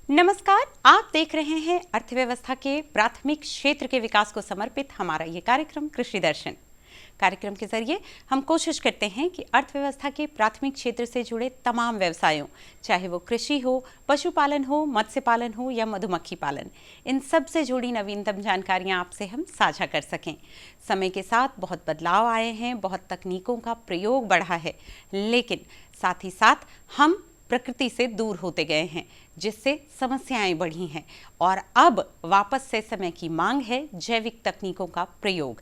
नमस्कार, आप देख रहे हैं अर्थव्यवस्था के प्राथमिक क्षेत्र के विकास को समर्पित हमारा ये कार्यक्रम कृषि दर्शन। कार्यक्रम के जरिए हम कोशिश करते हैं कि अर्थव्यवस्था के प्राथमिक क्षेत्र से जुड़े तमाम व्यवसायों, चाहे वो कृषि हो, पशुपालन हो, मत्स्य पालन हो या मधुमक्खी पालन, इन सब से जुड़ी नवीनतम जानकारियां आपसे हम साझा कर सकें। समय के साथ बहुत बदलाव आए हैं, बहुत तकनीकों का प्रयोग बढ़ा है, लेकिन साथ ही साथ हम प्रकृति से दूर होते गए हैं, जिससे समस्याएं बढ़ी हैं और अब वापस से समय की मांग है जैविक तकनीकों का प्रयोग।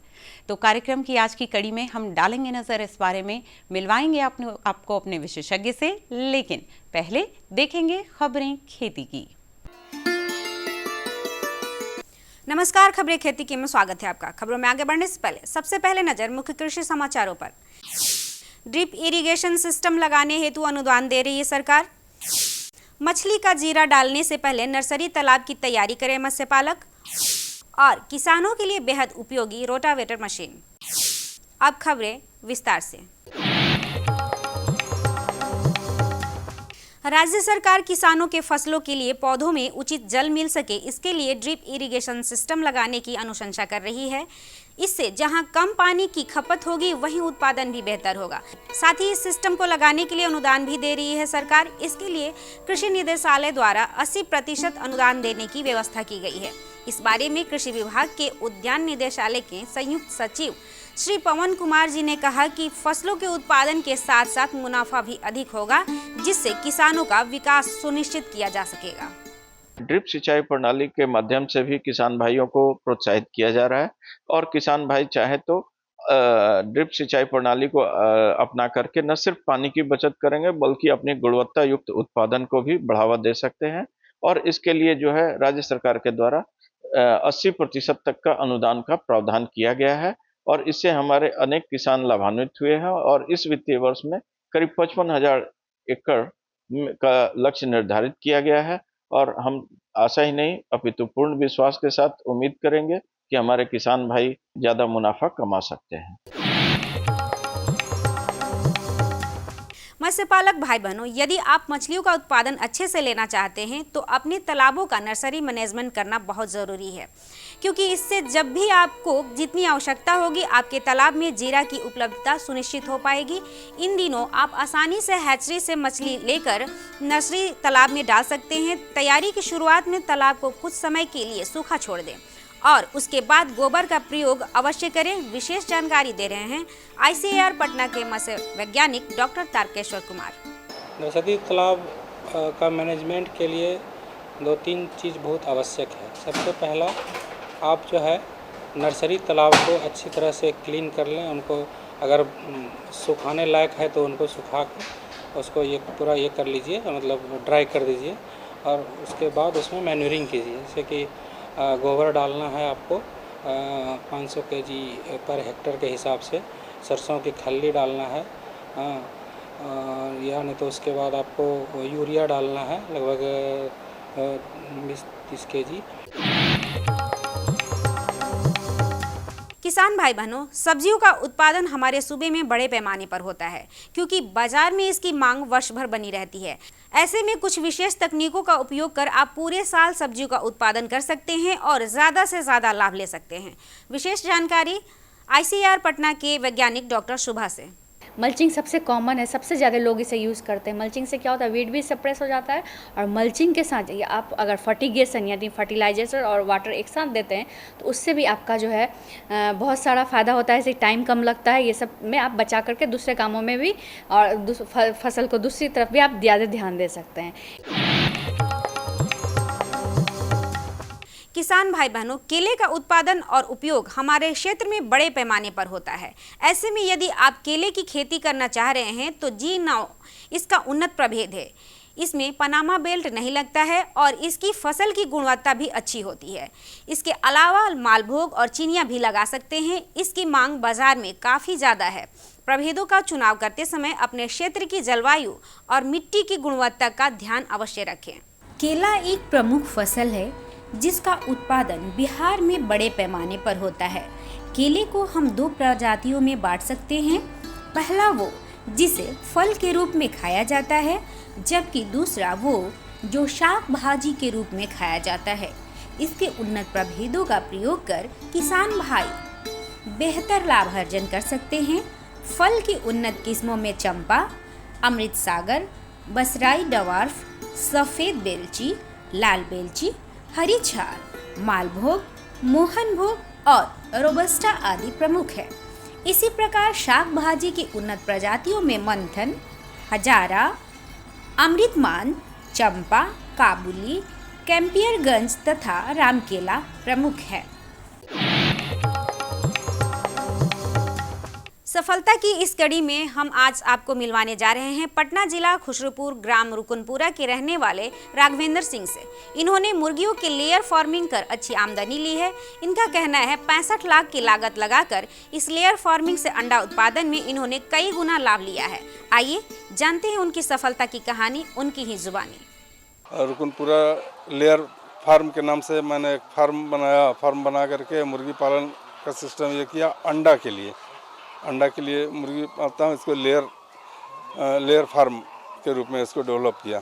तो कार्यक्रम की आज की कड़ी में हम डालेंगे नजर इस बारे में, मिलवाएंगे आपको अपने विशेषज्ञ से, लेकिन पहले देखेंगे खबरें खेती की। नमस्कार, खबरें खेती की में स्वागत है आपका। खबरों में आगे बढ़ने से पहले सबसे पहले नजर मुख्य कृषि समाचारों पर। ड्रिप इरिगेशन सिस्टम लगाने हेतु अनुदान दे रही है सरकार। मछली का जीरा डालने से पहले नर्सरी तालाब की तैयारी करें मत्स्य पालक। और किसानों के लिए बेहद उपयोगी रोटावेटर मशीन। अब खबरें विस्तार से। राज्य सरकार किसानों के फसलों के लिए पौधों में उचित जल मिल सके, इसके लिए ड्रिप इरिगेशन सिस्टम लगाने की अनुशंसा कर रही है। इससे जहां कम पानी की खपत होगी, वहीं उत्पादन भी बेहतर होगा। साथ ही इस सिस्टम को लगाने के लिए अनुदान भी दे रही है सरकार। इसके लिए कृषि निदेशालय द्वारा 80% अनुदान देने की व्यवस्था की गई है। इस बारे में कृषि विभाग के उद्यान निदेशालय के संयुक्त सचिव श्री पवन कुमार जी ने कहा कि फसलों के उत्पादन के साथ साथ मुनाफा भी अधिक होगा, जिससे किसानों का विकास सुनिश्चित किया जा सकेगा। ड्रिप सिंचाई प्रणाली के माध्यम से भी किसान भाइयों को प्रोत्साहित किया जा रहा है और किसान भाई चाहे तो ड्रिप सिंचाई प्रणाली को अपना करके न सिर्फ पानी की बचत करेंगे, बल्कि अपनी गुणवत्ता युक्त उत्पादन को भी बढ़ावा दे सकते हैं। और इसके लिए जो है राज्य सरकार के द्वारा 80% तक का अनुदान का प्रावधान किया गया है और इससे हमारे अनेक किसान लाभान्वित हुए हैं। और इस वित्तीय वर्ष में करीब 55,000 एकड़ का लक्ष्य निर्धारित किया गया है और हम आशा ही नहीं अपितु पूर्ण विश्वास के साथ उम्मीद करेंगे कि हमारे किसान भाई ज्यादा मुनाफा कमा सकते हैं। मत्स्य पालक भाई बहनों, यदि आप मछलियों का उत्पादन अच्छे से लेना चाहते हैं तो अपने तालाबों का नर्सरी मैनेजमेंट करना बहुत ज़रूरी है, क्योंकि इससे जब भी आपको जितनी आवश्यकता होगी, आपके तालाब में जीरा की उपलब्धता सुनिश्चित हो पाएगी। इन दिनों आप आसानी से हैचरी से मछली लेकर नर्सरी तालाब में डाल सकते हैं। तैयारी की शुरुआत में तालाब को कुछ समय के लिए सूखा छोड़ दें और उसके बाद गोबर का प्रयोग अवश्य करें। विशेष जानकारी दे रहे हैं ICAR पटना के मत्स्य वैज्ञानिक डॉक्टर तारकेश्वर कुमार। नर्सरी तालाब का मैनेजमेंट के लिए 2-3 चीज़ बहुत आवश्यक है। सबसे पहला, आप जो है नर्सरी तालाब को अच्छी तरह से क्लीन कर लें। उनको अगर सुखाने लायक है तो उनको सुखा के उसको पूरा कर लीजिए, मतलब ड्राई कर दीजिए। और उसके बाद उसमें मैन्यूरिंग कीजिए, जैसे कि गोबर डालना है आपको 500 kg पर हेक्टर के हिसाब से। सरसों की खल्ली डालना है, या नहीं तो उसके बाद आपको यूरिया डालना है लगभग 20-30 kg। किसान भाई बहनों, सब्जियों का उत्पादन हमारे सूबे में बड़े पैमाने पर होता है, क्योंकि बाजार में इसकी मांग वर्ष भर बनी रहती है। ऐसे में कुछ विशेष तकनीकों का उपयोग कर आप पूरे साल सब्जियों का उत्पादन कर सकते हैं और ज़्यादा से ज़्यादा लाभ ले सकते हैं। विशेष जानकारी ICAR पटना के वैज्ञानिक डॉक्टर शुभा से। मल्चिंग सबसे कॉमन है, सबसे ज़्यादा लोग इसे यूज़ करते हैं। मल्चिंग से क्या होता है, वेट भी सप्रेस हो जाता है। और मल्चिंग के साथ आप अगर फर्टिगेशन यानी फर्टिलाइजर और वाटर एक साथ देते हैं तो उससे भी आपका जो है बहुत सारा फ़ायदा होता है। इससे टाइम कम लगता है। ये सब में आप बचा करके दूसरे कामों में भी और फसल को दूसरी तरफ भी आप ज़्यादा ध्यान दे सकते हैं। किसान भाई बहनों, केले का उत्पादन और उपयोग हमारे क्षेत्र में बड़े पैमाने पर होता है। ऐसे में यदि आप केले की खेती करना चाह रहे हैं तो G9 इसका उन्नत प्रभेद है। इसमें पनामा बेल्ट नहीं लगता है और इसकी फसल की गुणवत्ता भी अच्छी होती है। इसके अलावा मालभोग और चिनिया भी लगा सकते हैं। इसकी मांग बाजार में काफ़ी ज़्यादा है। प्रभेदों का चुनाव करते समय अपने क्षेत्र की जलवायु और मिट्टी की गुणवत्ता का ध्यान अवश्य रखें। केला एक प्रमुख फसल है जिसका उत्पादन बिहार में बड़े पैमाने पर होता है। केले को हम 2 प्रजातियों में बांट सकते हैं। पहला वो जिसे फल के रूप में खाया जाता है, जबकि दूसरा वो जो शाक भाजी के रूप में खाया जाता है। इसके उन्नत प्रभेदों का प्रयोग कर किसान भाई बेहतर लाभ अर्जन कर सकते हैं। फल की उन्नत किस्मों में चंपा, अमृत सागर, बसराई डवार्फ, सफ़ेद बेलची, लाल बेलची, हरी छाल, मालभोग, मोहनभोग और रोबस्टा आदि प्रमुख है। इसी प्रकार शाक भाजी की उन्नत प्रजातियों में मंथन, हजारा, अमृतमान, चंपा, काबुली, कैंपियरगंज तथा रामकेला प्रमुख है। सफलता की इस कड़ी में हम आज आपको मिलवाने जा रहे हैं पटना जिला खुसरूपुर ग्राम रुकनपुरा के रहने वाले राघवेंद्र सिंह से। इन्होंने मुर्गियों के लेयर फार्मिंग कर अच्छी आमदनी ली है। इनका कहना है 65 लाख की लागत लगाकर इस लेयर फार्मिंग से अंडा उत्पादन में इन्होंने कई गुना लाभ लिया है। आइए जानते हैं उनकी सफलता की कहानी उनकी ही जुबानी। रुकनपुरा लेयर फार्म के नाम से मैंने एक फार्म बनाया। फार्म बना करके मुर्गी पालन का सिस्टम ये किया। अंडा के लिए मुर्गी पालता हूँ। इसको लेयर फार्म के रूप में इसको डेवलप किया,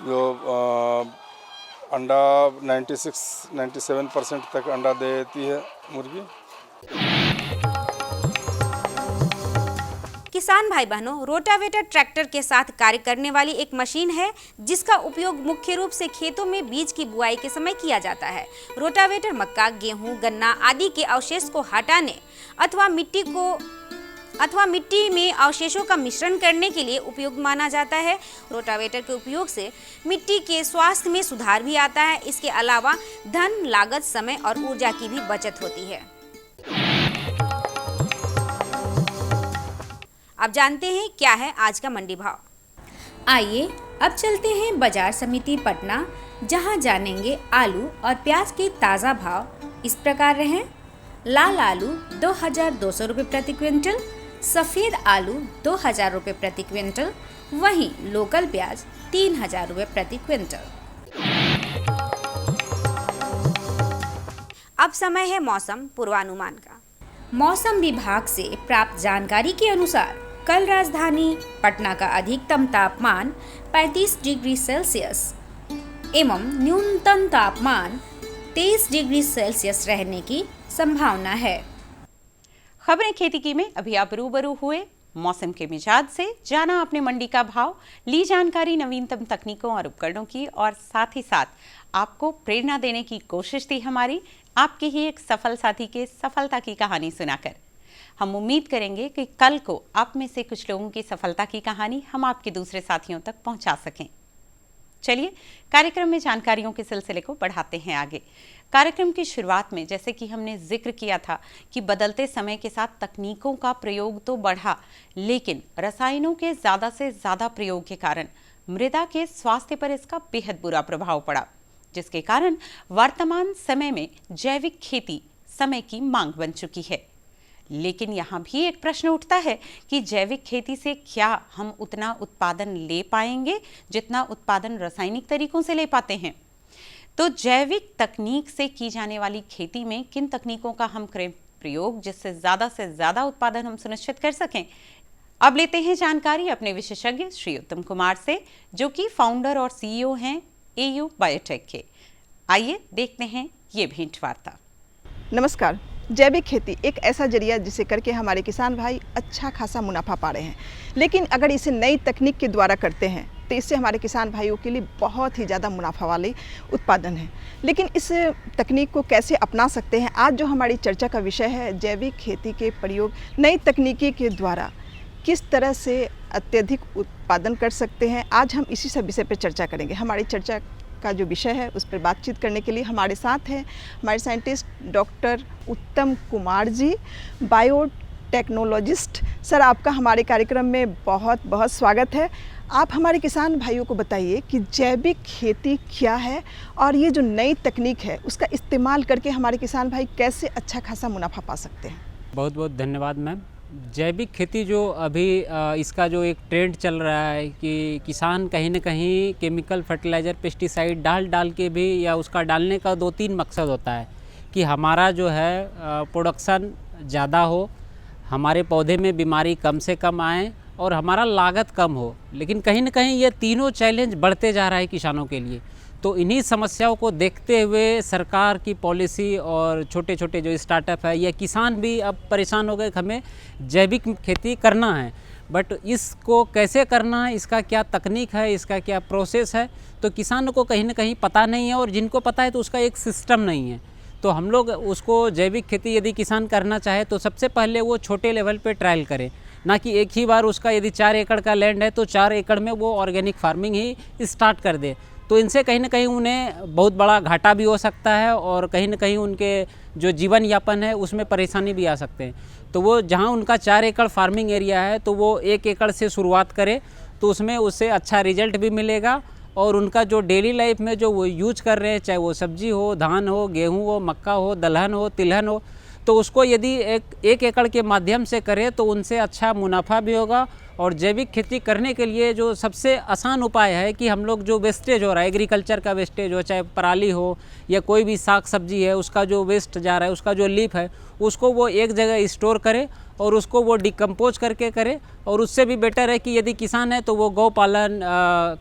जो अंडा 96-97% तक अंडा देती है मुर्गी। किसान भाई बहनों, रोटावेटर ट्रैक्टर के साथ कार्य करने वाली एक मशीन है जिसका उपयोग मुख्य रूप से खेतों में बीज की बुआई के समय किया जाता है। रोटावेटर मक्का, गेहूं, गन्ना आदि के अवशेष को हटाने अथवा मिट्टी में अवशेषों का मिश्रण करने के लिए उपयुक्त माना जाता है। रोटावेटर के उपयोग से मिट्टी के स्वास्थ्य में सुधार भी आता है। इसके अलावा धन, लागत, समय और ऊर्जा की भी बचत होती है। अब जानते हैं क्या है आज का मंडी भाव। आइए अब चलते हैं बाजार समिति पटना, जहां जानेंगे आलू और प्याज के ताज़ा भाव इस प्रकार रहे। लाल आलू 2200 रुपये प्रति क्विंटल, सफ़ेद आलू 2000 रुपये प्रति क्विंटल, वहीं लोकल प्याज 3000 रुपये प्रति क्विंटल। अब समय है मौसम पूर्वानुमान का। मौसम विभाग से प्राप्त जानकारी के अनुसार कल राजधानी पटना का अधिकतम तापमान 35 डिग्री सेल्सियस एवं न्यूनतम तापमान 23 डिग्री सेल्सियस रहने की संभावना है। खबरें खेती की में अभी आप रूबरू हुए मौसम के मिजाज से, जाना आपने मंडी का भाव, ली जानकारी नवीनतम तकनीकों और उपकरणों की, और साथ ही साथ आपको प्रेरणा देने की कोशिश थी हमारी आपके ही एक सफल साथी के सफलता की कहानी सुनाकर। हम उम्मीद करेंगे कि कल को आप में से कुछ लोगों की सफलता की कहानी हम आपके दूसरे साथियों तक पहुंचा सकें। चलिए कार्यक्रम में जानकारियों के सिलसिले को बढ़ाते हैं आगे। कार्यक्रम की शुरुआत में जैसे कि हमने जिक्र किया था कि बदलते समय के साथ तकनीकों का प्रयोग तो बढ़ा, लेकिन रसायनों के ज़्यादा से ज़्यादा प्रयोग के कारण मृदा के स्वास्थ्य पर इसका बेहद बुरा प्रभाव पड़ा, जिसके कारण वर्तमान समय में जैविक खेती समय की मांग बन चुकी है। लेकिन यहाँ भी एक प्रश्न उठता है कि जैविक खेती से क्या हम उतना उत्पादन ले पाएंगे जितना उत्पादन रासायनिक तरीकों से ले पाते हैं? तो जैविक तकनीक से की जाने वाली खेती में किन तकनीकों का हम करें प्रयोग जिससे ज़्यादा उत्पादन हम सुनिश्चित कर सकें? अब लेते हैं जानकारी अपने विशेषज्ञ श्री उत्तम कुमार से, जो कि फाउंडर और सीईओ हैं एयू बायोटेक के। आइए देखते हैं ये भेंट वार्ता। नमस्कार। जैविक खेती एक ऐसा जरिया जिसे करके हमारे किसान भाई अच्छा खासा मुनाफा पा रहे हैं, लेकिन अगर इसे नई तकनीक के द्वारा करते हैं तो इससे हमारे किसान भाइयों के लिए बहुत ही ज़्यादा मुनाफा वाले उत्पादन है। लेकिन इस तकनीक को कैसे अपना सकते हैं, आज जो हमारी चर्चा का विषय है, जैविक खेती के प्रयोग नई तकनीकी के द्वारा किस तरह से अत्यधिक उत्पादन कर सकते हैं, आज हम इसी सब विषय पर चर्चा करेंगे। हमारी चर्चा का जो विषय है उस पर बातचीत करने के लिए हमारे साथ हैं हमारे साइंटिस्ट डॉक्टर उत्तम कुमार जी, बायोटेक्नोलॉजिस्ट। सर, आपका हमारे कार्यक्रम में बहुत बहुत स्वागत है। आप हमारे किसान भाइयों को बताइए कि जैविक खेती क्या है और ये जो नई तकनीक है उसका इस्तेमाल करके हमारे किसान भाई कैसे अच्छा खासा मुनाफा पा सकते हैं। बहुत बहुत धन्यवाद मैम। जैविक खेती जो अभी इसका जो एक ट्रेंड चल रहा है कि किसान कहीं न कहीं केमिकल फर्टिलाइज़र पेस्टिसाइड डाल के भी, या उसका डालने का 2-3 मकसद होता है कि हमारा जो है प्रोडक्शन ज़्यादा हो, हमारे पौधे में बीमारी कम से कम आए और हमारा लागत कम हो। लेकिन कहीं न कहीं ये तीनों चैलेंज बढ़ते जा रहा है किसानों के लिए। तो इन्हीं समस्याओं को देखते हुए सरकार की पॉलिसी और छोटे छोटे जो स्टार्टअप है या किसान भी अब परेशान हो गए कि हमें जैविक खेती करना है, बट इसको कैसे करना है, इसका क्या तकनीक है, इसका क्या प्रोसेस है, तो किसानों को कहीं ना कहीं पता नहीं है, और जिनको पता है तो उसका एक सिस्टम नहीं है। तो हम लोग उसको जैविक खेती यदि किसान करना चाहे तो सबसे पहले वो छोटे लेवल पे ट्रायल करे, ना कि एक ही बार उसका यदि 4 एकड़ का लैंड है तो 4 एकड़ में वो ऑर्गेनिक फार्मिंग ही स्टार्ट कर दे। तो इनसे कहीं ना कहीं उन्हें बहुत बड़ा घाटा भी हो सकता है और कहीं ना कहीं उनके जो जीवन यापन है उसमें परेशानी भी आ सकते हैं। तो वो जहाँ उनका 4 एकड़ फार्मिंग एरिया है तो वो 1 एकड़ से शुरुआत करे तो उसमें उससे अच्छा रिजल्ट भी मिलेगा, और उनका जो डेली लाइफ में जो वो यूज कर रहे हैं, चाहे वो सब्जी हो, धान हो, गेहूँ हो, मक्का हो, दलहन हो, तिलहन हो, तो उसको यदि एक एकड़ के माध्यम से करे तो उनसे अच्छा मुनाफा भी होगा। और जैविक खेती करने के लिए जो सबसे आसान उपाय है कि हम लोग जो वेस्टेज हो रहा है, एग्रीकल्चर का वेस्टेज हो, चाहे पराली हो या कोई भी साग सब्जी है, उसका जो वेस्ट जा रहा है, उसका जो लीफ है, उसको वो एक जगह स्टोर करे और उसको वो डिकम्पोज करके करे। और उससे भी बेटर है कि यदि किसान है तो वो गौ पालन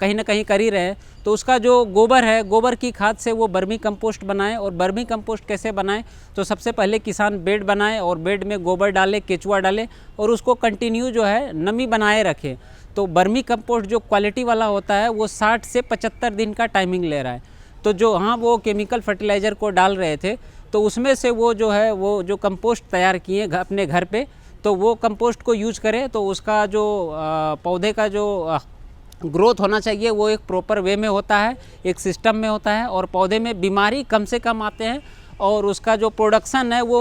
कहीं ना कहीं कर ही रहे, तो उसका जो गोबर है, गोबर की खाद से वो बर्मी कंपोस्ट बनाए। और बर्मी कंपोस्ट कैसे बनाएं, तो सबसे पहले किसान बेड बनाए और बेड में गोबर डाले, केचुआ डाले और उसको कंटिन्यू जो है नमी बनाए रखे। तो बर्मी कंपोस्ट जो क्वालिटी वाला होता है वो 60 से 75 दिन का टाइमिंग ले रहा है। तो जो हाँ वो केमिकल फर्टिलाइज़र को डाल रहे थे तो उसमें से वो जो है वो जो कंपोस्ट तैयार किए अपने घर पे, तो वो कंपोस्ट को यूज करें तो उसका जो पौधे का जो ग्रोथ होना चाहिए वो एक प्रॉपर वे में होता है, एक सिस्टम में होता है, और पौधे में बीमारी कम से कम आते हैं, और उसका जो प्रोडक्शन है वो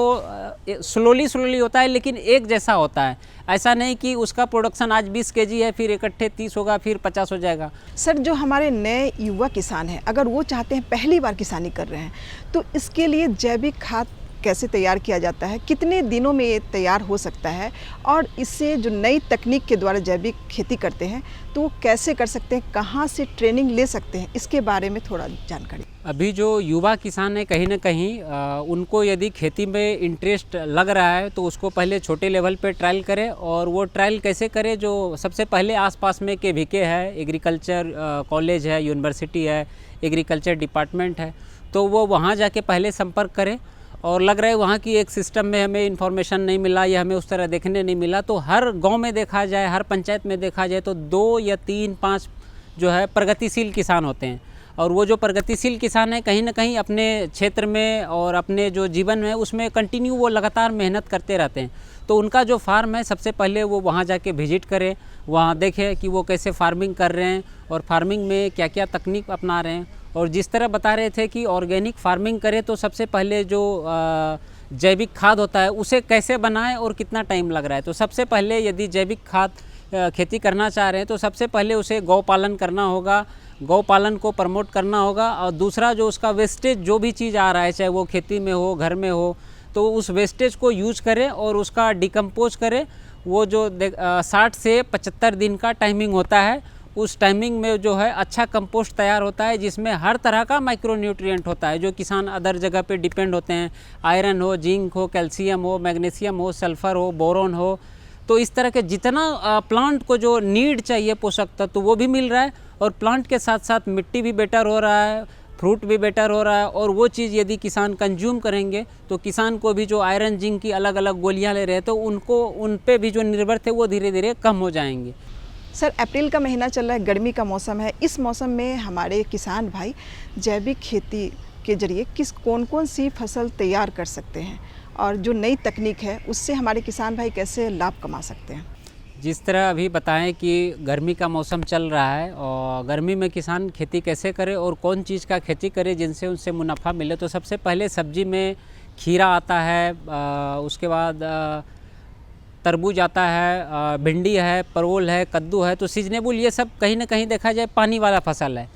स्लोली होता है लेकिन एक जैसा होता है। ऐसा नहीं कि उसका प्रोडक्शन आज 20 केजी है फिर इकट्ठे 30 होगा फिर 50 हो जाएगा। सर, जो हमारे नए युवा किसान हैं, अगर वो चाहते हैं पहली बार किसानी कर रहे हैं, तो इसके लिए जैविक खाद कैसे तैयार किया जाता है, कितने दिनों में ये तैयार हो सकता है, और इससे जो नई तकनीक के द्वारा जैविक खेती करते हैं तो वो कैसे कर सकते हैं, कहाँ से ट्रेनिंग ले सकते हैं, इसके बारे में थोड़ा जानकारी। अभी जो युवा किसान है कहीं ना कहीं उनको यदि खेती में इंटरेस्ट लग रहा है तो उसको पहले छोटे लेवल पे ट्रायल करें। और वो ट्रायल कैसे करें, जो सबसे पहले आसपास में KVK है, एग्रीकल्चर कॉलेज है, यूनिवर्सिटी है, एग्रीकल्चर डिपार्टमेंट है, तो वो वहाँ जाके पहले संपर्क करें। और लग रहा है वहाँ की एक सिस्टम में हमें इन्फॉर्मेशन नहीं मिला या हमें उस तरह देखने नहीं मिला, तो हर गांव में देखा जाए, हर पंचायत में देखा जाए तो 2 या 3-5 जो है प्रगतिशील किसान होते हैं। और वो जो प्रगतिशील किसान है कहीं ना कहीं अपने क्षेत्र में और अपने जो जीवन में उसमें कंटिन्यू वो लगातार मेहनत करते रहते हैं। तो उनका जो फार्म है सबसे पहले वो वहाँ जाके विजिट करें, वहाँ देखें कि वो कैसे फार्मिंग कर रहे हैं और फार्मिंग में क्या क्या तकनीक अपना रहे हैं। और जिस तरह बता रहे थे कि ऑर्गेनिक फार्मिंग करें तो सबसे पहले जो जैविक खाद होता है उसे कैसे बनाएं और कितना टाइम लग रहा है। तो सबसे पहले यदि जैविक खाद खेती करना चाह रहे हैं तो सबसे पहले उसे गौ पालन करना होगा, गौ पालन को प्रमोट करना होगा। और दूसरा जो उसका वेस्टेज जो भी चीज़ आ रहा है, चाहे वो खेती में हो, घर में हो, तो उस वेस्टेज को यूज करें और उसका डिकम्पोज करें। वो जो 60 से 75 दिन का टाइमिंग होता है, उस टाइमिंग में जो है अच्छा कंपोस्ट तैयार होता है जिसमें हर तरह का माइक्रो न्यूट्रिएंट होता है जो किसान अदर जगह पे डिपेंड होते हैं। आयरन हो, जिंक हो, कैल्शियम हो, मैग्नीशियम हो, सल्फ़र हो, बोरोन हो, तो इस तरह के जितना प्लांट को जो नीड चाहिए पोषक तत्व तो वो भी मिल रहा है। और प्लांट के साथ साथ मिट्टी भी बेटर हो रहा है, फ्रूट भी बेटर हो रहा है। और वो चीज़ यदि किसान कंज्यूम करेंगे तो किसान को भी जो आयरन जिंक की अलग अलग गोलियां ले रहे हैं तो उनको उन पे भी जो निर्भर थे वो धीरे धीरे कम हो जाएंगे। सर, अप्रैल का महीना चल रहा है, गर्मी का मौसम है। इस मौसम में हमारे किसान भाई जैविक खेती के जरिए कौन सी फसल तैयार कर सकते हैं और जो नई तकनीक है उससे हमारे किसान भाई कैसे लाभ कमा सकते हैं? जिस तरह अभी बताएं कि गर्मी का मौसम चल रहा है और गर्मी में किसान खेती कैसे करे और कौन चीज़ का खेती करे जिनसे उनसे मुनाफा मिले, तो सबसे पहले सब्जी में खीरा आता है, उसके बाद तरबूज आता है, भिंडी है, परवल है, कद्दू है। तो सीजनेबल ये सब कहीं ना कहीं देखा जाए पानी वाला फसल है।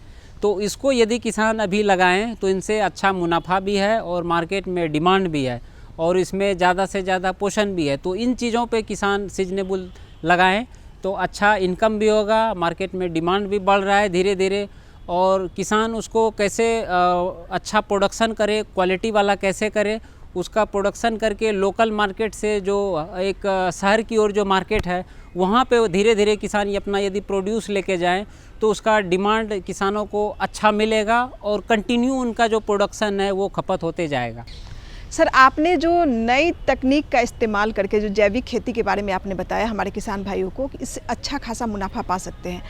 तो इसको यदि किसान अभी लगाएं तो इनसे अच्छा मुनाफा भी है और मार्केट में डिमांड भी है। और इसमें ज़्यादा से ज़्यादा पोषण भी है। तो इन चीज़ों पे किसान सीजनेबल लगाएं तो अच्छा इनकम भी होगा, मार्केट में डिमांड भी बढ़ रहा है धीरे धीरे, और किसान उसको कैसे अच्छा प्रोडक्शन करे, क्वालिटी वाला कैसे करे, उसका प्रोडक्शन करके लोकल मार्केट से जो एक शहर की ओर जो मार्केट है वहाँ पे धीरे धीरे किसान ये अपना यदि प्रोड्यूस लेके जाएं तो उसका डिमांड किसानों को अच्छा मिलेगा और कंटिन्यू उनका जो प्रोडक्शन है वो खपत होते जाएगा। सर, आपने जो नई तकनीक का इस्तेमाल करके जो जैविक खेती के बारे में आपने बताया हमारे किसान भाइयों को कि इससे अच्छा खासा मुनाफा पा सकते हैं,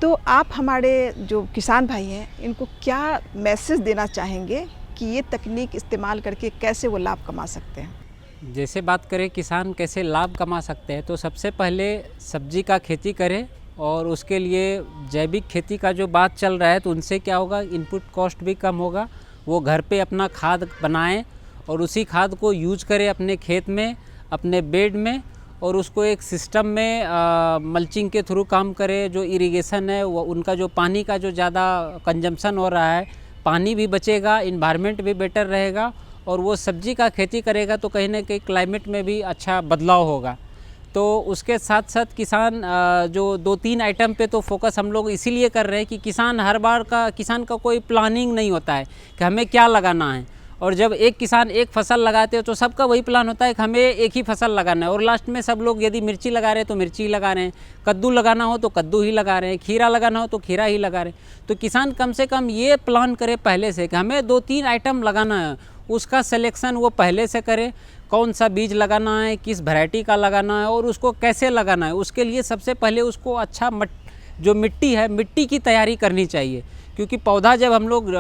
तो आप हमारे जो किसान भाई हैं इनको क्या मैसेज देना चाहेंगे कि ये तकनीक इस्तेमाल करके कैसे वो लाभ कमा सकते हैं? जैसे बात करें किसान कैसे लाभ कमा सकते हैं, तो सबसे पहले सब्जी का खेती करें और उसके लिए जैविक खेती का जो बात चल रहा है तो उनसे क्या होगा, इनपुट कॉस्ट भी कम होगा। वो घर पे अपना खाद बनाएं और उसी खाद को यूज करें अपने खेत में, अपने बेड में, और उसको एक सिस्टम में मल्चिंग के थ्रू काम करें। जो इरिगेशन है वो उनका जो पानी का जो ज़्यादा कंजम्पशन हो रहा है, पानी भी बचेगा, इन्वायरमेंट भी बेटर रहेगा, और वो सब्जी का खेती करेगा तो कहीं ना कहीं क्लाइमेट में भी अच्छा बदलाव होगा। तो उसके साथ साथ किसान जो 2-3 आइटम पे तो फोकस हम लोग इसीलिए कर रहे हैं कि किसान का कोई प्लानिंग नहीं होता है कि हमें क्या लगाना है, और जब एक किसान एक फसल लगाते हो तो सबका वही प्लान होता है कि हमें एक ही फसल लगाना है, और लास्ट में सब लोग यदि मिर्ची लगा रहे हैं तो मिर्ची ही लगा रहे हैं, कद्दू लगाना हो तो कद्दू ही लगा रहे हैं, खीरा लगाना हो तो खीरा ही लगा रहे हैं। तो किसान कम से कम ये प्लान करे पहले से कि हमें 2-3 आइटम लगाना है, उसका सिलेक्शन वो पहले से करे, कौन सा बीज लगाना है, किस वैरायटी का लगाना है और उसको कैसे लगाना है। उसके लिए सबसे पहले उसको अच्छा जो मिट्टी है, मिट्टी की तैयारी करनी चाहिए, क्योंकि पौधा जब हम लोग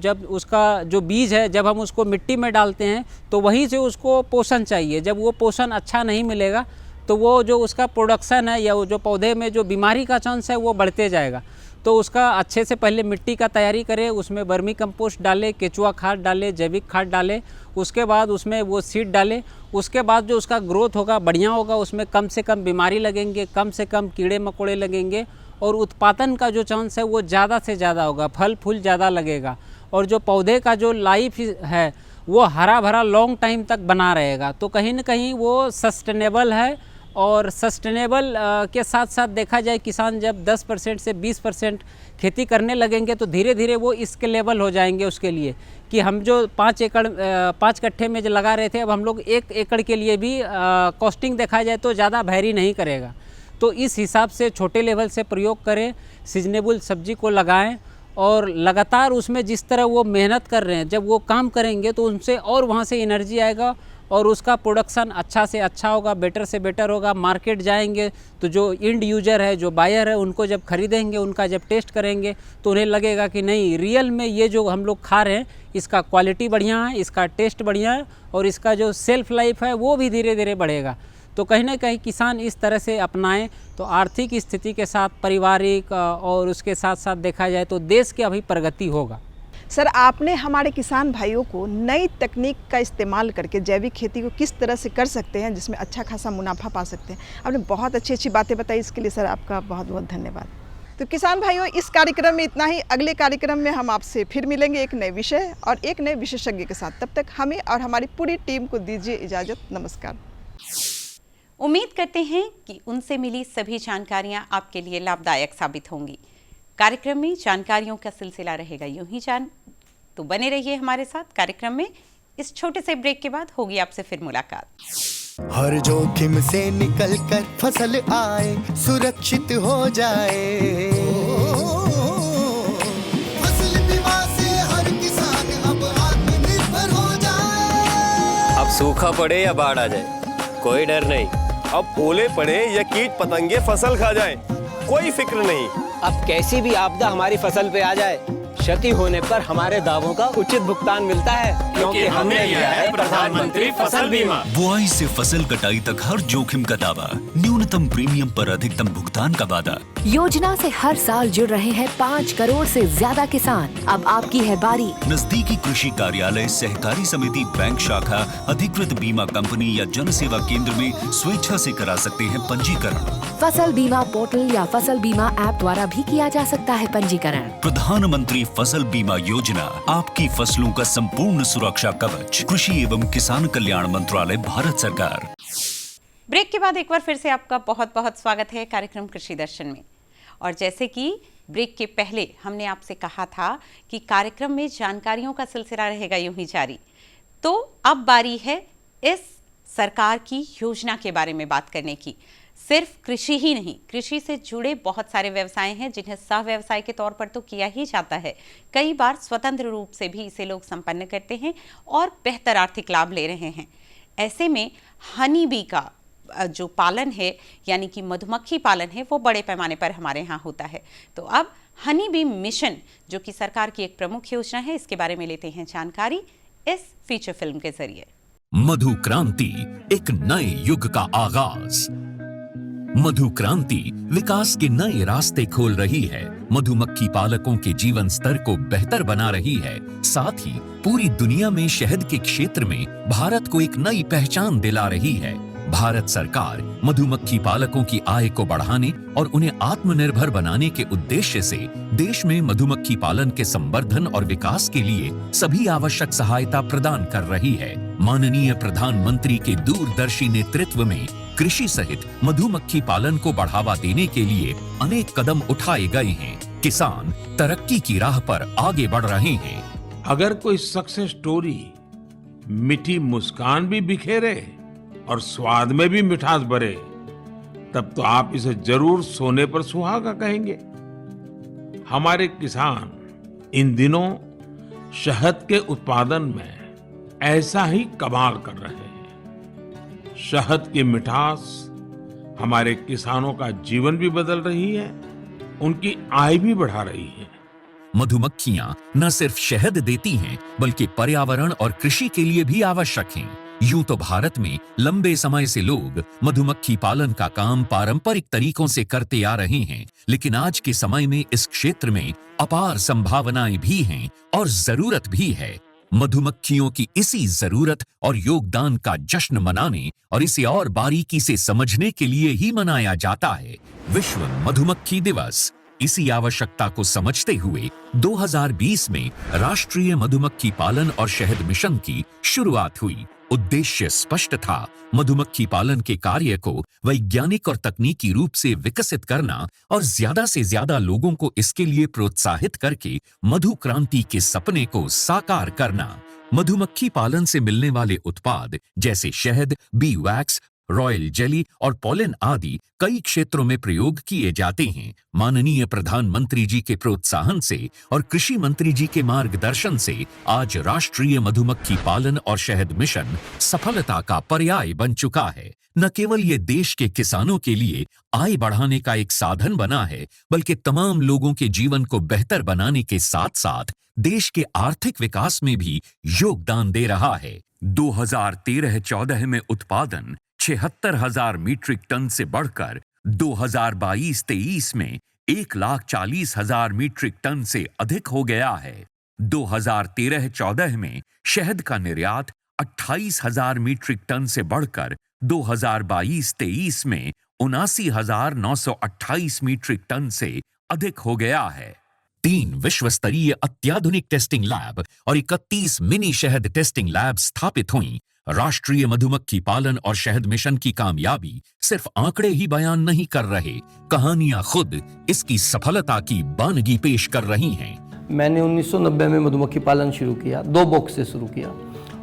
जब उसका जो बीज है जब हम उसको मिट्टी में डालते हैं तो वहीं से उसको पोषण चाहिए। जब वो पोषण अच्छा नहीं मिलेगा तो वो जो उसका प्रोडक्शन है या वो जो पौधे में जो बीमारी का चांस है वो बढ़ते जाएगा। तो उसका अच्छे से पहले मिट्टी का तैयारी करें, उसमें वर्मी कंपोस्ट डाले, केचुआ खाद डाले, जैविक खाद डाले, उसके बाद उसमें वो सीड डाले। उसके बाद जो उसका ग्रोथ होगा बढ़िया होगा, उसमें कम से कम बीमारी लगेंगे, कम से कम कीड़े मकोड़े लगेंगे, और उत्पादन का जो चांस है वो ज़्यादा से ज़्यादा होगा, फल फूल ज़्यादा लगेगा, और जो पौधे का जो लाइफ है वो हरा भरा लॉन्ग टाइम तक बना रहेगा। तो कहीं ना कहीं वो सस्टेनेबल है, और सस्टेनेबल के साथ साथ देखा जाए किसान जब 10% से 20% खेती करने लगेंगे तो धीरे धीरे वो स्केलेबल हो जाएंगे उसके लिए, कि हम जो 5 कट्ठे में जो लगा रहे थे अब हम लोग 1 एकड़ के लिए भी कॉस्टिंग देखा जाए तो ज़्यादा वैरी नहीं करेगा। तो इस हिसाब से छोटे लेवल से प्रयोग करें, सीजनेबल सब्जी को लगाएं, और लगातार उसमें जिस तरह वो मेहनत कर रहे हैं जब वो काम करेंगे तो उनसे और वहाँ से एनर्जी आएगा और उसका प्रोडक्शन अच्छा से अच्छा होगा, बेटर से बेटर होगा। मार्केट जाएंगे तो जो इंड यूजर है, जो बायर है, उनको जब खरीदेंगे, उनका जब टेस्ट करेंगे तो उन्हें लगेगा कि नहीं, रियल में ये जो हम लोग खा रहे हैं इसका क्वालिटी बढ़िया है, इसका टेस्ट बढ़िया है, और इसका जो सेल्फ लाइफ है वो भी धीरे धीरे बढ़ेगा। तो कहीं ना कहीं किसान इस तरह से अपनाएं तो आर्थिक स्थिति के साथ, पारिवारिक और उसके साथ साथ देखा जाए तो देश की अभी प्रगति होगा। सर, आपने हमारे किसान भाइयों को नई तकनीक का इस्तेमाल करके जैविक खेती को किस तरह से कर सकते हैं जिसमें अच्छा खासा मुनाफा पा सकते हैं, आपने बहुत अच्छी अच्छी बातें बताई। इसके लिए सर आपका बहुत बहुत धन्यवाद। तो किसान भाइयों, इस कार्यक्रम में इतना ही। अगले कार्यक्रम में हम आपसे फिर मिलेंगे एक नए विषय और एक नए विशेषज्ञ के साथ। तब तक हमें और हमारी पूरी टीम को दीजिए इजाज़त। नमस्कार। उम्मीद करते हैं कि उनसे मिली सभी जानकारियां आपके लिए लाभदायक साबित होंगी। कार्यक्रम में जानकारियों का सिलसिला रहेगा यूं ही तो बने रहिए हमारे साथ कार्यक्रम में। इस छोटे से ब्रेक के बाद होगी आपसे फिर मुलाकात। हर जोखिम से निकल कर फसल आए, सुरक्षित हो जाए, फसल बीमा से हर किसान अब आत्मनिर्भर हो जाए। अब सूखा पड़े या बाढ़ आ जाए कोई डर नहीं, अब ओले पड़े या कीट पतंगे फसल खा जाए कोई फिक्र नहीं। अब कैसी भी आपदा हमारी फसल पे आ जाए, क्षति होने पर हमारे दावों का उचित भुगतान मिलता है, क्योंकि हमने लिया है प्रधानमंत्री फसल बीमा। बुआई से फसल कटाई तक हर जोखिम का दावा, न्यूनतम प्रीमियम पर अधिकतम भुगतान का वादा। योजना से हर साल जुड़ रहे हैं 5 करोड़ से ज्यादा किसान। अब आपकी है बारी। नजदीकी कृषि कार्यालय, सहकारी समिति, बैंक शाखा, अधिकृत बीमा कंपनी या जन सेवा केंद्र में स्वेच्छा से करा सकते हैं पंजीकरण। फसल बीमा पोर्टल या फसल बीमा ऐप द्वारा भी किया जा सकता है पंजीकरण। प्रधानमंत्री फसल बीमा योजना, आपकी फसलों का संपूर्ण सुरक्षा कवच। कृषि एवं किसान कल्याण मंत्रालय, भारत सरकार। ब्रेक के बाद एक बार फिर से आपका बहुत बहुत स्वागत है कार्यक्रम कृषि दर्शन में। और जैसे कि ब्रेक के पहले हमने आपसे कहा था कि कार्यक्रम में जानकारियों का सिलसिला रहेगा यूं ही जारी, तो अब बारी है इस सरकार की योजना के बारे में बात करने की। सिर्फ कृषि ही नहीं, कृषि से जुड़े बहुत सारे व्यवसाय हैं जिन्हें सह व्यवसाय के तौर पर तो किया ही जाता है, कई बार स्वतंत्र रूप से भी इसे लोग संपन्न करते हैं और बेहतर आर्थिक लाभ ले रहे हैं। ऐसे में हनी बी का जो पालन है, यानी कि मधुमक्खी पालन है, वो बड़े पैमाने पर हमारे यहाँ होता है। तो अब हनी बी मिशन, जो कि सरकार की एक प्रमुख योजना है, इसके बारे में लेते हैं जानकारी इस फीचर फिल्म के जरिए। मधु क्रांति, एक नए युग का आगाज। मधु क्रांति विकास के नए रास्ते खोल रही है, मधुमक्खी पालकों के जीवन स्तर को बेहतर बना रही है, साथ ही पूरी दुनिया में शहद के क्षेत्र में भारत को एक नई पहचान दिला रही है। भारत सरकार मधुमक्खी पालकों की आय को बढ़ाने और उन्हें आत्मनिर्भर बनाने के उद्देश्य से देश में मधुमक्खी पालन के संवर्धन और विकास के लिए सभी आवश्यक सहायता प्रदान कर रही है। माननीय प्रधानमंत्री के दूरदर्शी नेतृत्व में कृषि सहित मधुमक्खी पालन को बढ़ावा देने के लिए अनेक कदम उठाए गए हैं। किसान तरक्की की राह पर आगे बढ़ रहे हैं। अगर कोई सक्सेस स्टोरी मीठी मुस्कान भी बिखेरे और स्वाद में भी मिठास भरे, तब तो आप इसे जरूर सोने पर सुहागा कहेंगे। हमारे किसान इन दिनों शहद के उत्पादन में ऐसा ही कमाल कर रहे हैं। शहद की मिठास हमारे किसानों का जीवन भी बदल रही है, उनकी आय भी बढ़ा रही है। मधुमक्खियां न सिर्फ शहद देती हैं, बल्कि पर्यावरण और कृषि के लिए भी आवश्यक हैं। यूं तो भारत में लंबे समय से लोग मधुमक्खी पालन का काम पारंपरिक तरीकों से करते आ रहे हैं, लेकिन आज के समय में इस क्षेत्र में अपार संभावनाएं भी हैं और जरूरत भी है। मधुमक्खियों की इसी जरूरत और योगदान का जश्न मनाने और इसे और बारीकी से समझने के लिए ही मनाया जाता है विश्व मधुमक्खी दिवस। इसी आवश्यकता को समझते हुए 2020 में राष्ट्रीय मधुमक्खी पालन और शहद मिशन की शुरुआत हुई। उद्देश्य स्पष्ट था, मधुमक्खी पालन के कार्य को वैज्ञानिक और तकनीकी रूप से विकसित करना और ज्यादा से ज्यादा लोगों को इसके लिए प्रोत्साहित करके मधु क्रांति के सपने को साकार करना। मधुमक्खी पालन से मिलने वाले उत्पाद जैसे शहद, बी वैक्स, रॉयल जेली और पॉलन आदि कई क्षेत्रों में प्रयोग किए जाते हैं। माननीय प्रधानमंत्री जी के प्रोत्साहन से और कृषि मंत्री जी के मार्गदर्शन से आज राष्ट्रीय मधुमक्खी पालन और शहद मिशन सफलता का पर्याय बन चुका है। न केवल ये देश के किसानों के लिए आय बढ़ाने का एक साधन बना है, बल्कि तमाम लोगों के जीवन को बेहतर बनाने के साथ साथ देश के आर्थिक विकास में भी योगदान दे रहा है। 2013-14 में उत्पादन 76,000 मीट्रिक टन से बढ़कर 2022-23 में 1,40,000 मीट्रिक टन से अधिक हो गया है। 2013-14 में शहद का निर्यात 28,000 मीट्रिक टन से बढ़कर 2022-23 में 79,928 मीट्रिक टन से अधिक हो गया है। 3 विश्व स्तरीय अत्याधुनिक टेस्टिंग लैब और 31 मिनी शहद टेस्टिंग लैब स्थापित हुई। राष्ट्रीय मधुमक्खी पालन और शहद मिशन की कामयाबी सिर्फ आंकड़े ही बयान नहीं कर रहे, कहानियां खुद इसकी सफलता की बानगी पेश कर रही हैं। मैंने 1990 में मधुमक्खी पालन शुरू किया, 2 बॉक्स से शुरू किया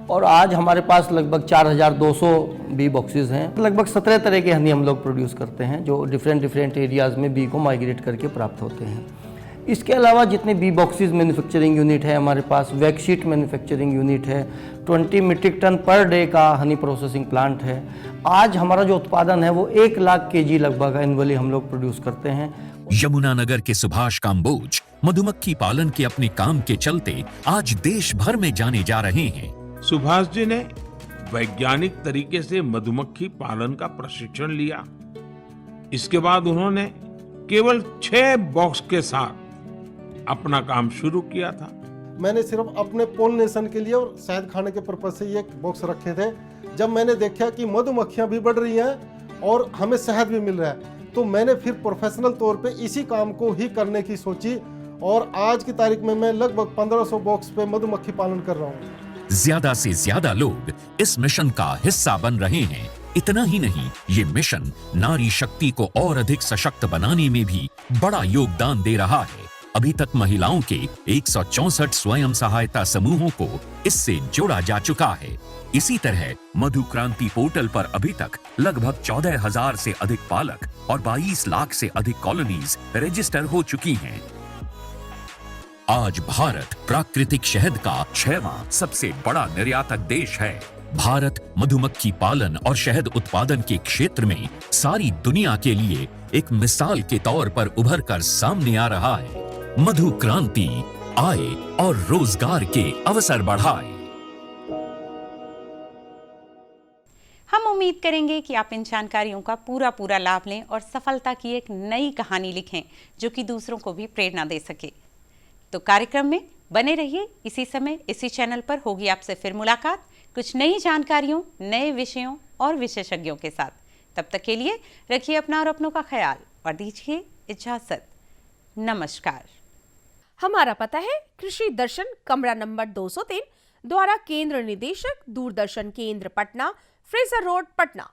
और आज हमारे पास लगभग 4,200 बी बॉक्सेस हैं। लगभग 17 तरह के हनी हम लोग प्रोड्यूस करते हैं, जो डिफरेंट एरियाज़ में बी को माइग्रेट करके प्राप्त होते हैं। इसके अलावा जितने बी बॉक्सेस मैन्युफैक्चरिंग यूनिट है हमारे पास, वैक्सीट मैन्युफैक्चरिंग यूनिट है, 20 मीट्रिक टन पर डे का हनी प्रोसेसिंग प्लांट है। आज हमारा जो उत्पादन है वो 1 लाख केजी लगभग एनुअली हम लोग प्रोड्यूस करते हैं। यमुनानगर के सुभाष काम्बोज मधुमक्खी पालन के अपने काम के चलते आज देश भर में जाने जा रहे हैं। सुभाष जी ने वैज्ञानिक तरीके से मधुमक्खी पालन का प्रशिक्षण लिया। इसके बाद उन्होंने केवल 6 बॉक्स के साथ अपना काम शुरू किया था। मैंने सिर्फ अपने पोलिनेशन के लिए और शहद खाने के पर्पज से ये बॉक्स रखे थे। जब मैंने देखा कि मधुमक्खियां भी बढ़ रही हैं और हमें शहद भी मिल रहा है, तो मैंने फिर प्रोफेशनल तौर पे इसी काम को ही करने की सोची और आज की तारीख में मैं लगभग 1500 बॉक्स पे मधुमक्खी पालन कर रहा हूँ। ज्यादा से ज्यादा लोग इस मिशन का हिस्सा बन रहे हैं। इतना ही नहीं, ये मिशन नारी शक्ति को और अधिक सशक्त बनाने में भी बड़ा योगदान दे रहा है। अभी तक महिलाओं के 164 स्वयं सहायता समूहों को इससे जोड़ा जा चुका है। इसी तरह मधु क्रांति पोर्टल पर अभी तक लगभग 14,000 से अधिक पालक और 22 लाख से अधिक कॉलोनीज रजिस्टर हो चुकी हैं। आज भारत प्राकृतिक शहद का 6वां सबसे बड़ा निर्यातक देश है। भारत मधुमक्खी पालन और शहद उत्पादन के क्षेत्र में सारी दुनिया के लिए एक मिसाल के तौर पर उभर कर सामने आ रहा है। मधु क्रांति आए और रोजगार के अवसर बढ़ाए। हम उम्मीद करेंगे कि आप इन जानकारियों का पूरा लाभ लें और सफलता की एक नई कहानी लिखें जो कि दूसरों को भी प्रेरणा दे सके। तो कार्यक्रम में बने रहिए। इसी समय इसी चैनल पर होगी आपसे फिर मुलाकात कुछ नई जानकारियों, नए विषयों और विशेषज्ञों के साथ। तब तक के लिए रखिए अपना और अपनों का ख्याल और दीजिए इजाजत। नमस्कार। हमारा पता है कृषि दर्शन, कमरा नंबर 203, द्वारा केंद्र निदेशक, दूरदर्शन केंद्र पटना, फ्रेजर रोड, पटना।